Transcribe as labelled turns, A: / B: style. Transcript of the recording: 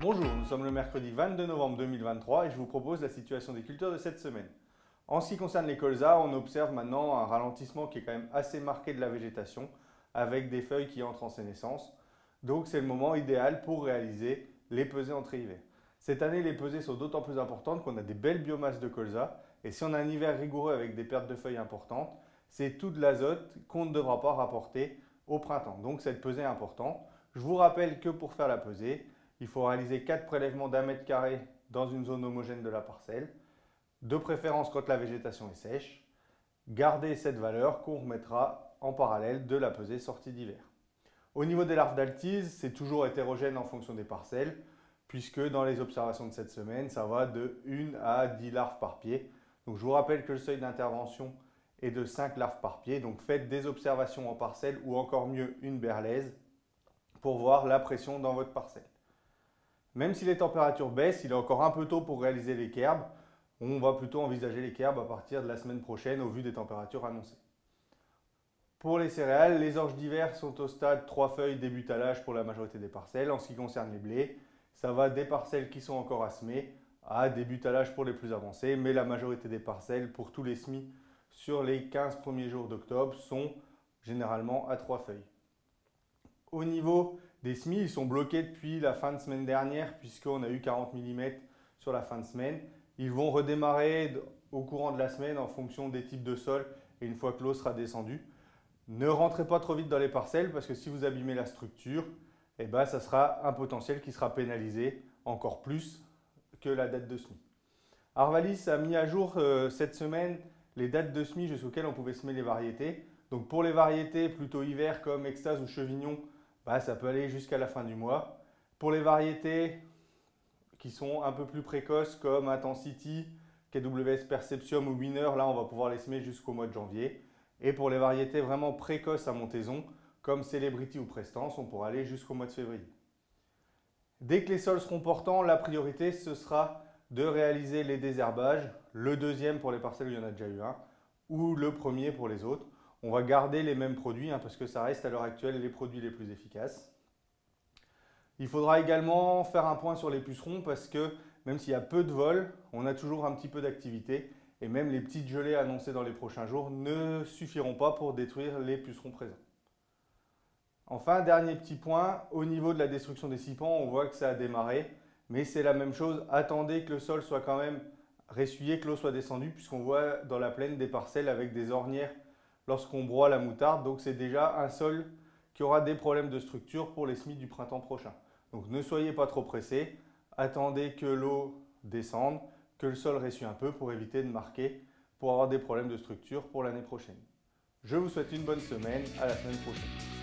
A: Bonjour, nous sommes le mercredi 22 novembre 2023 et je vous propose la situation des cultures de cette semaine. En ce qui concerne les colzas, on observe maintenant un ralentissement qui est quand même assez marqué de la végétation avec des feuilles qui entrent en sénescence. Donc c'est le moment idéal pour réaliser les pesées entrée-hiver. Cette année, les pesées sont d'autant plus importantes qu'on a des belles biomasses de colza et si on a un hiver rigoureux avec des pertes de feuilles importantes, c'est tout de l'azote qu'on ne devra pas rapporter au printemps. Donc cette pesée est importante. Je vous rappelle que pour faire la pesée, il faut réaliser 4 prélèvements d'1 mètre carré dans une zone homogène de la parcelle, de préférence quand la végétation est sèche. Gardez cette valeur qu'on remettra en parallèle de la pesée sortie d'hiver. Au niveau des larves d'altise, c'est toujours hétérogène en fonction des parcelles, puisque dans les observations de cette semaine, ça va de 1 à 10 larves par pied. Donc je vous rappelle que le seuil d'intervention est de 5 larves par pied, donc faites des observations en parcelle ou encore mieux une berlaise pour voir la pression dans votre parcelle. Même si les températures baissent, il est encore un peu tôt pour réaliser les kerbes. On va plutôt envisager les kerbes à partir de la semaine prochaine au vu des températures annoncées. Pour les céréales, les orges d'hiver sont au stade 3 feuilles début talage pour la majorité des parcelles. En ce qui concerne les blés, ça va des parcelles qui sont encore à semer à début talage pour les plus avancés, mais la majorité des parcelles pour tous les semis sur les 15 premiers jours d'octobre sont généralement à 3 feuilles. Au niveau des semis, ils sont bloqués depuis la fin de semaine dernière puisqu'on a eu 40 mm sur la fin de semaine. Ils vont redémarrer au courant de la semaine en fonction des types de sol et une fois que l'eau sera descendue. Ne rentrez pas trop vite dans les parcelles parce que si vous abîmez la structure, ça sera un potentiel qui sera pénalisé encore plus que la date de semis. Arvalis a mis à jour cette semaine les dates de semis jusqu'auxquelles on pouvait semer les variétés. Donc pour les variétés plutôt hiver comme Extase ou Chevignon, ça peut aller jusqu'à la fin du mois. Pour les variétés qui sont un peu plus précoces comme Intensity, KWS Perceptium ou Winner, là on va pouvoir les semer jusqu'au mois de janvier. Et pour les variétés vraiment précoces à montaison comme Celebrity ou Prestance, on pourra aller jusqu'au mois de février. Dès que les sols seront portants, la priorité ce sera de réaliser les désherbages, le deuxième pour les parcelles où il y en a déjà eu un, ou le premier pour les autres. On va garder les mêmes produits parce que ça reste à l'heure actuelle les produits les plus efficaces. Il faudra également faire un point sur les pucerons parce que même s'il y a peu de vols, on a toujours un petit peu d'activité et même les petites gelées annoncées dans les prochains jours ne suffiront pas pour détruire les pucerons présents. Enfin, dernier petit point, au niveau de la destruction des scipions, on voit que ça a démarré, mais c'est la même chose. Attendez que le sol soit quand même ressuyé, que l'eau soit descendue, puisqu'on voit dans la plaine des parcelles avec des ornières lorsqu'on broie la moutarde. Donc c'est déjà un sol qui aura des problèmes de structure pour les semis du printemps prochain. Donc ne soyez pas trop pressés, attendez que l'eau descende, que le sol ressuie un peu pour éviter de marquer, pour avoir des problèmes de structure pour l'année prochaine. Je vous souhaite une bonne semaine, à la semaine prochaine.